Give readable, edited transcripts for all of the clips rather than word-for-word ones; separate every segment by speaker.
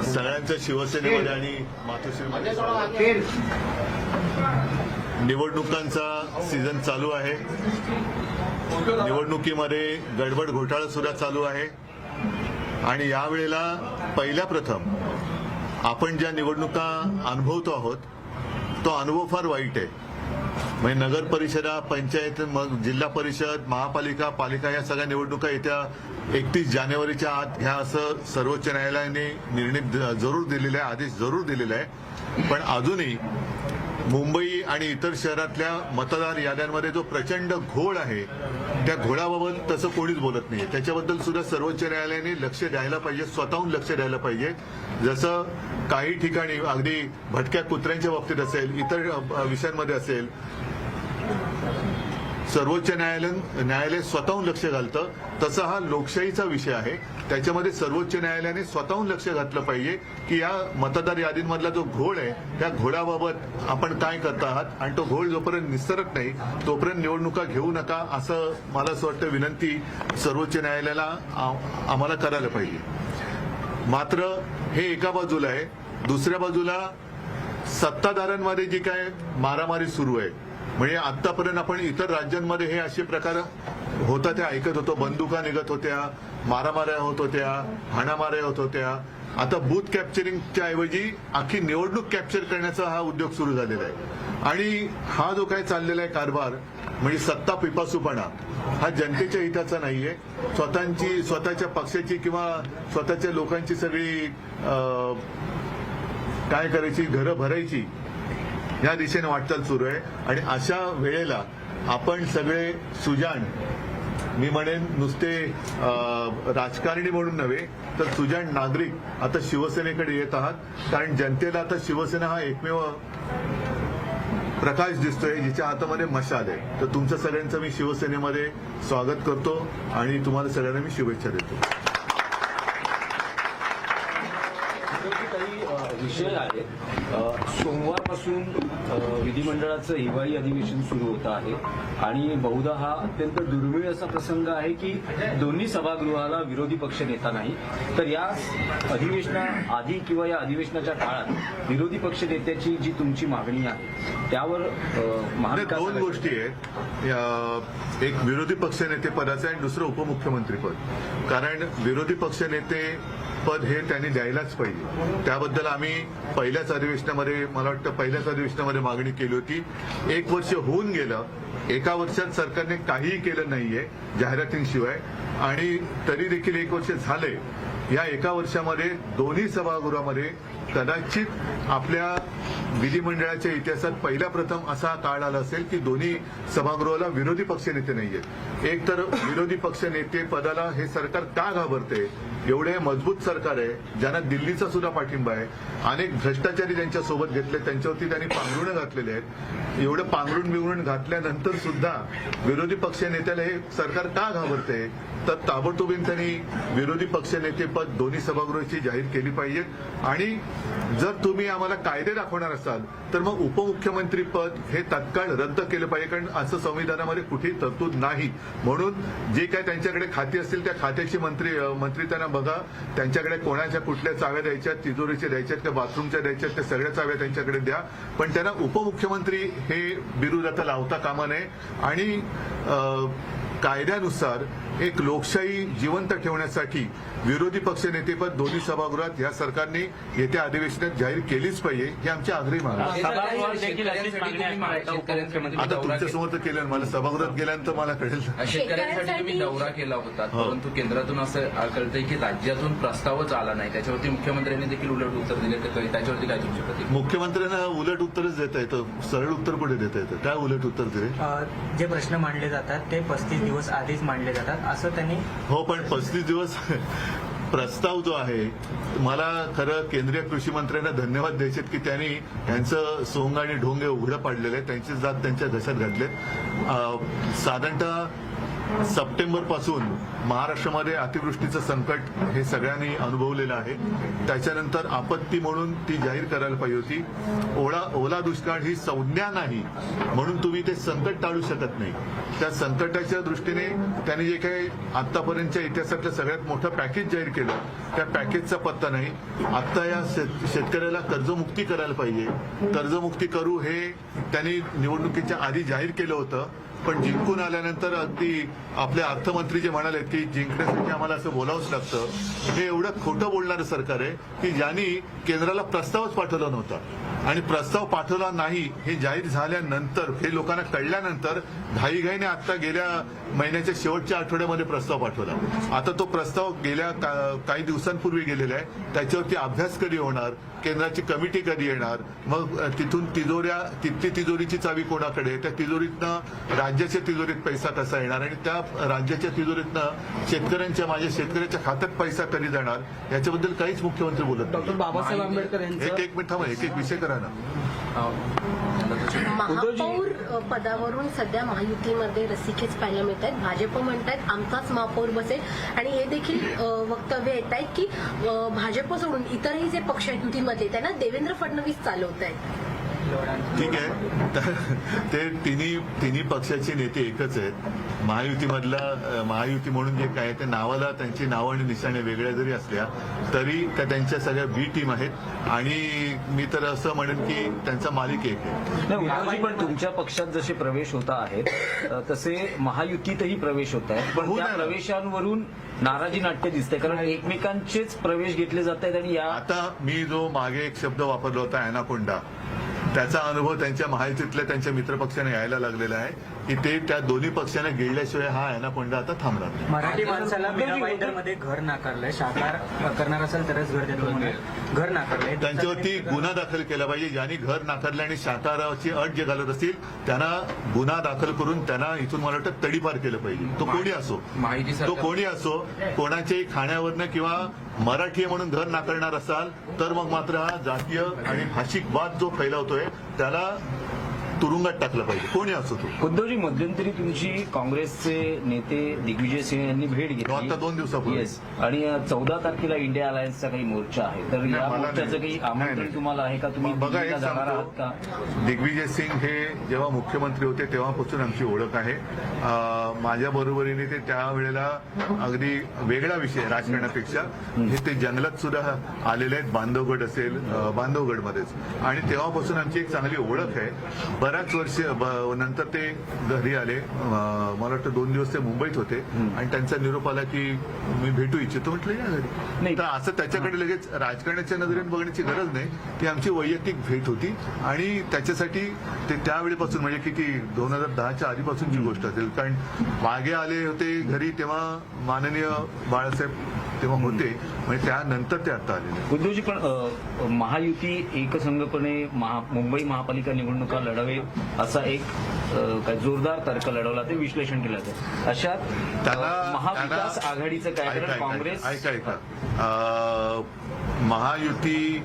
Speaker 1: सगळ्यांचं शिवसेनेमध्ये आणि मातोश्रीमध्ये निवडणुकांचा सीझन चालू आहे। निवडणुकीमध्ये गडबड घोटाळा सुद्धा चालू आहे आणि यावेळेला पहिल्या प्रथम आपण ज्या निवडणुका अनुभवतो आहोत तो अनुभव फार वाईट आहे। म्हणजे नगर परिषदा, पंचायत, मग जिल्हा परिषद, महापालिका, पालिका या सगळ्या निवडणुका येत्या 31 जानेवारीच्या आत घ्या असं सर्वोच्च न्यायालयाने निर्णय जरूर दिलेला आहे, आदेश जरूर दिलेला आहे। पण अजूनही मुंबई आणि इतर शहरातल्या मतदार याद्यांमध्ये जो प्रचंड घोळ आहे त्या घोळाबाबत तसं कोणीच बोलत नाही। त्याच्याबद्दल सुद्धा सर्वोच्च न्यायालयाने लक्ष द्यायला पाहिजे, स्वतःहून लक्ष द्यायला पाहिजे। जसं काही ठिकाणी अगदी भटक्या कुत्र्यांच्या बाबतीत असेल, इतर विषयांमध्ये असेल, सर्वोच्च न्यायालय स्वतःहून लक्ष घालतं, तसा हा लोकशाहीचा विषय आहे। त्याच्यामध्ये सर्वोच्च न्यायालयाने स्वतःहून लक्ष घातलं पाहिजे की या मतदार यादींमधला जो घोळ आहे त्या घोळाबाबत आपण काय करत आहात आणि तो घोळ जोपर्यंत निस्तरत नाही तोपर्यंत निवडणुका घेऊ नका, असं मला असं वाटतं विनंती सर्वोच्च न्यायालयाला आम्हाला करायला पाहिजे। मात्र हे एका बाजूला आहे, दुसऱ्या बाजूला सत्ताधाऱ्यांमध्ये जी काय मारामारी सुरू आहे, म्हणजे आतापर्यंत आपण इतर राज्यांमध्ये हे असे प्रकार होता ते ऐकत होतो, बंदुका निघत होत्या, मारामाऱ्या होत होत्या, हाणामाऱ्या होत होत्या। आता बूथ कॅप्चरिंगच्या ऐवजी अख्खी निवडणूक कॅप्चर करण्याचा हा उद्योग सुरू झालेला आहे आणि हा जो काय चाललेला आहे कारभार म्हणजे सत्ता पिपासूपणा हा जनतेच्या हिताचा नाहीये। स्वतःच्या पक्षाची किंवा स्वतःच्या लोकांची सगळी काय करायची, घरं भरायची या दिशेने वाटचाल सुरू आहे आणि अशा वेळेला आपण सगळे सुजाण, मी म्हणेन नुसते राजकारणी म्हणून नव्हे तर सुजाण नागरिक आता शिवसेनेकडे येत आहात, कारण जनतेला आता शिवसेना हा एकमेव प्रकाश दिसतोय जिच्या हातामध्ये मशाल आहे। तर तुमच्या सगळ्यांचं मी शिवसेनेमध्ये स्वागत करतो आणि तुम्हाला सगळ्यांना मी शुभेच्छा देतो।
Speaker 2: विषय आहे, सोमवारपासून विधिमंडळाचं हिवाळी अधिवेशन सुरू होतं आहे आणि बहुधा हा अत्यंत दुर्मिळ असा प्रसंग आहे की दोन्ही सभागृहाला विरोधी पक्ष नेता नाही। तर या अधिवेशनाआधी किंवा या अधिवेशनाच्या काळात विरोधी पक्ष नेत्याची जी तुमची मागणी आहे त्यावर
Speaker 1: दोन गोष्टी आहेत, एक विरोधी पक्ष नेते पदाचं आणि दुसरं उपमुख्यमंत्री पद। कारण विरोधी पक्ष नेते पद हे त्यांनी द्यायलाच पाहिजे, त्याबद्दल आम्ही पहिल्याच अधिवेशनामध्ये मागणी केली होती। 1 वर्ष होऊन गेलं, एका वर्षात सरकारने काहीही केलं नाहीये जाहिरातींशिवाय आणि तरी देखील 1 वर्ष झाले। या एका वर्षामध्ये दोन्ही सभागृहामध्ये कदाचित आपल्या विधिमंडळाच्या इतिहासात पहिल्या प्रथम असा काळ आला असेल की दोन्ही सभागृहाला विरोधी पक्षनेते नाहीयेत। एक तर विरोधी पक्षनेते पदाला हे सरकार का घाबरते? एवढे मजबूत सरकार आहे, ज्यांना दिल्लीचा सुद्धा पाठिंबा आहे, अनेक भ्रष्टाचारी त्यांच्या सोबत घेतले, त्यांच्यावरती त्यांनी पांघरुणं घातलेले आहेत। एवढं पांघरुण घातल्यानंतर सुद्धा विरोधी पक्षनेत्याला हे सरकार का घाबरते? तर ताबडतोबीने त्यांनी विरोधी पक्षनेतेपद दोन्ही सभागृहाची जाहीर केली पाहिजेत आणि जर तुम्ही आम्हाला कायदे दाखवणार असाल तर मग उपमुख्यमंत्री पद हे तत्काळ रद्द केलं पाहिजे, कारण असं संविधानामध्ये कुठेही तरतूद नाही। म्हणून जे काय त्यांच्याकडे खाती असतील त्या खात्याची मंत्री त्यांना बघा, त्यांच्याकडे कोणाच्या कुठल्या चाव्या द्यायच्यात, तिजोरीच्या द्यायच्यात त्या बाथरूमच्या द्यायच्यात, त्या सगळ्या चाव्या त्यांच्याकडे द्या, पण त्यांना उपमुख्यमंत्री हे बिरुद आता लावता कामा नये आणि कायद्यानुसार एक लोकशाही जिवंत ठेवण्यासाठी विरोधी पक्षनेतेपद दोन्ही सभागृहात या सरकारने येत्या अधिवेशनात जाहीर केलीच पाहिजे, ही आमची आग्रही मागणी। आता तुमच्यासमोर तर केलं, मला सभागृहात गेल्यानंतर मला कळेल।
Speaker 3: शेतकऱ्यांसाठी तुम्ही दौरा केला होता, परंतु केंद्रातून असं कळतंय की राज्यातून प्रस्तावच आला नाही, त्याच्यावरती मुख्यमंत्र्यांनी देखील उलट उत्तर दिले, तर त्याच्यावरती काय तुमची प्रतिक्रिया?
Speaker 1: मुख्यमंत्र्यांना उलट उत्तरच देता येतं, सरळ उत्तर कुठे देता येतं? काय उलट उत्तर दिले?
Speaker 4: जे प्रश्न मांडले जातात ते 35 दिवस आधीच मांडले जातात असं त्यांनी।
Speaker 1: हो, पण 35 दिवस प्रस्ताव जो आहे, मला खरं केंद्रीय कृषी मंत्र्यांना धन्यवाद द्यायचे की त्यांनी यांचं सोंग आणि ढोंगे उघडं पाडलेले आहेत, त्यांची जात त्यांच्या घशात घातलेत। साधारणतः सप्टेंबर पासून महाराष्ट्रामध्ये अतिवृष्टीचं संकट हे सगळ्यांनी अनुभवलेलं आहे. त्याच्यानंतर आपत्ती म्हणून ती जाहीर करायला पाहिजे होती. ओला दुष्काळ ही संज्ञा नाही म्हणून तुम्ही ते संकट टाळू शकत नाही. त्या संकटाच्या दृष्टीने त्यांनी जे काही आतापर्यंतच्या इतिहासातलं सगळ्यात मोठं पॅकेज जाहीर केलं त्या पॅकेजचा पत्ता नाही. आता या शेतकऱ्याला कर्जमुक्ती करायला पाहिजे. कर्जमुक्ती करू हे त्यांनी निवडणुकीच्या आधी जाहीर केलं होतं. पण जिंकून आल्यानंतर अगदी आपले अर्थमंत्री जे म्हणाले की जिंकण्यासाठी आम्हाला असं बोलावंच लागतं, हे एवढं खोटं बोलणारं सरकार आहे की ज्यांनी केंद्राला प्रस्तावच पाठवला नव्हता. आणि प्रस्ताव पाठवला नाही हे जाहीर झाल्यानंतर, हे लोकांना कळल्यानंतर घाईघाईने आता गेल्या महिन्याच्या शेवटच्या आठवड्यामध्ये प्रस्ताव पाठवला. आता तो प्रस्ताव गेल्या काही दिवसांपूर्वी गेलेला आहे. त्याच्यावरती अभ्यास कधी होणार, केंद्राची कमिटी कधी येणार, मग तिथून तिथली तिजोरीची चावी कोणाकडे, त्या तिजोरीतनं राज्याच्या तिजोरीत पैसा कसा येणार आणि त्या राज्याच्या तिजोरीतनं माझ्या शेतकऱ्याच्या खात्यात पैसा कधी जाणार, याच्याबद्दल काहीच मुख्यमंत्री बोलत
Speaker 5: डॉक्टर
Speaker 1: नाही.
Speaker 5: बाबासाहेब आंबेडकर
Speaker 1: एक
Speaker 5: यांचं
Speaker 1: एक मिनिट थांबा, एक विषय करा ना.
Speaker 6: महापौर पदावरून सध्या महायुतीमध्ये रस्सीखेच पाहायला मिळत आहेत. भाजप म्हणतात आमचाच महापौर बसेल आणि हे देखील वक्तव्य येत आहेत की भाजप सोडून इतरही जे पक्ष आहेत युतीमध्ये त्यांना देवेंद्र फडणवीस चालवत आहेत.
Speaker 1: ठीक आहे, तर ते तिन्ही पक्षाचे नेते एकच आहेत. महायुती म्हणून जे काय ते नावाला त्यांची नावं आणि निशाणे वेगळ्या जरी असल्या तरी त्या त्यांच्या सगळ्या बी टीम आहेत आणि मी तर असं म्हणेन की त्यांचा मालिक एक आहे.
Speaker 2: नाही, उद्धवजी, पण तुमच्या पक्षात जसे प्रवेश होता आहेत तसे महायुतीतही प्रवेश होत आहेत. पण
Speaker 1: हो
Speaker 2: त्या
Speaker 1: ना.
Speaker 2: प्रवेशांवरून नाराजी नाट्य दिसते कारण एकमेकांचेच प्रवेश घेतले जात आहेत आणि या
Speaker 1: आता मी जो मागे एक शब्द वापरला होता अॅनाकोंडा, त्याचा अनुभव त्यांच्या महायुतीतल्या त्यांच्या मित्रपक्षाने यायला लागलेला आहे की ते त्या दोन्ही पक्षाने गिळल्याशिवाय हा अॅनाकोंडा आता थांबणार नाही.
Speaker 4: मराठी माणसाला मीरा भाईंदरमध्ये घर नाकारलंय. साकार करणार असेल तरच घर देतो म्हणून घर नाकारलंय.
Speaker 1: त्यांच्यावरती गुन्हा दाखल केला पाहिजे. ज्यांनी घर नाकारले आणि साकाराची अट जे घालत असतील त्यांना गुन्हा दाखल करून त्यांना इथून मला वाटतं तडीपार केलं पाहिजे. तो कोणी असो,
Speaker 3: माहिती
Speaker 1: तो
Speaker 3: सरकार
Speaker 1: कोणी असो, कोणाच्याही खाण्यावरनं किंवा मराठी आहे म्हणून घर नाकारणार असाल तर मग मात्र हा जातीय आणि भाषिक वाद जो फैलावतोय त्याला तुरुंगात टाकलं पाहिजे, कोणी असो तो.
Speaker 2: उद्धवजी, मध्यंतरी तुमची काँग्रेसचे नेते दिग्विजय सिंह यांनी भेट घेतली
Speaker 1: आता 2 दिवसापूर्वी.
Speaker 2: येस, आणि 14 तारखेला इंडिया अलायन्सचा काही मोर्चा आहे, तर
Speaker 1: नाही,
Speaker 2: या
Speaker 1: मला
Speaker 2: मोर्चाचं
Speaker 1: नाही.
Speaker 2: काही
Speaker 1: नाही,
Speaker 2: आमंत्रण
Speaker 1: नाही.
Speaker 2: तुम्हाला आहे का? तुम्ही
Speaker 1: बघा,
Speaker 2: दिल्लीला
Speaker 1: एक
Speaker 2: जाणार आहात
Speaker 1: सांगतो,
Speaker 2: का?
Speaker 1: दिग्विजय सिंग हे जेव्हा मुख्यमंत्री होते तेव्हापासून आमची ओळख आहे. माझ्या बरोबरीने ते त्यावेळेला अगदी वेगळा विषय राजकारणापेक्षा हे ते जंगलात सुद्धा आलेले आहेत. बांधवगड असेल, बांधवगडमध्येच, आणि तेव्हापासून आमची एक चांगली ओळख आहे. बऱ्याच वर्ष नंतर ते घरी आले. मला वाटतं 2 दिवस ते मुंबईत होते आणि त्यांचा निरोप आला की मी भेटू इच्छितो. म्हटलं या घरी.
Speaker 2: नाही.
Speaker 1: तर असं त्याच्याकडे लगेच राजकारणाच्या नजरेने बघण्याची गरज नाही. ती आमची वैयक्तिक भेट होती आणि त्याच्यासाठी ते त्यावेळीपासून म्हणजे किती 2010च्या आधीपासूनची गोष्ट असेल, कारण मागे आले होते घरी तेव्हा माननीय बाळासाहेब तेव्हा होते, म्हणजे त्यानंतर ते आता आलेले.
Speaker 2: उद्धवजी, पण महायुती एकसंघपणे मुंबई महापालिका निवडणुका लढवेल असा एक काय जोरदार तर्क लढवला, ते विश्लेषण केलं जातं. अशात महाविकास आघाडीचं काय? कारण काँग्रेस
Speaker 1: ऐका महायुती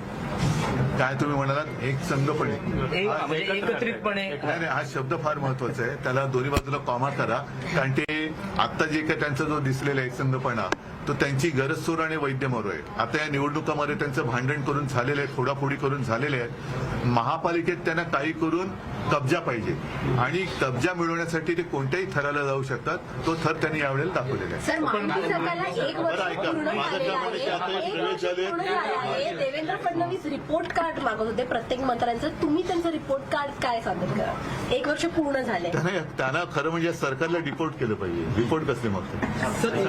Speaker 1: काय तुम्ही म्हणालात एक संघपणे,
Speaker 2: म्हणजे एकत्रितपणे.
Speaker 1: नाही, हा शब्द फार महत्वाचा आहे. त्याला दोन्ही बाजूला कॉमा करा, कारण ते आता जे काही त्यांचा जो दिसलेला एकसंघपणा तो त्यांची गरजसोर आणि वैद्यमरू आहे. आता या निवडणुकामध्ये त्यांचं भांडण करून झालेलं आहे, फोडाफोडी करून झालेले आहेत. महापालिकेत त्यांना काही करून कब्जा पाहिजे आणि कब्जा मिळवण्यासाठी ते कोणत्याही थराला जाऊ शकतात. तो थर त्यांनी यावेळेला दाखवलेला आहे.
Speaker 6: सर, महायुती सरकारला 1 वर्ष
Speaker 1: बरं, ऐका.
Speaker 6: पूर्ण
Speaker 1: माझं
Speaker 6: झालेलं
Speaker 1: काय म्हणणं आहे की आता
Speaker 6: आहे.
Speaker 1: एक
Speaker 6: 1
Speaker 1: प्रवेश
Speaker 6: वर्ष
Speaker 1: झाले.
Speaker 6: पूर्ण झालं आहे. देवेंद्र फडणवीस रिपोर्ट कार्ड मागत होते प्रत्येक मंत्र्यांचं. तुम्ही त्यांचं रिपोर्ट कार्ड काय सादर करा? 1 वर्ष पूर्ण झालंय.
Speaker 1: त्यांना खरं म्हणजे सरकारला डिपोर्ट केलं पाहिजे. रिपोर्ट कसले मागतात?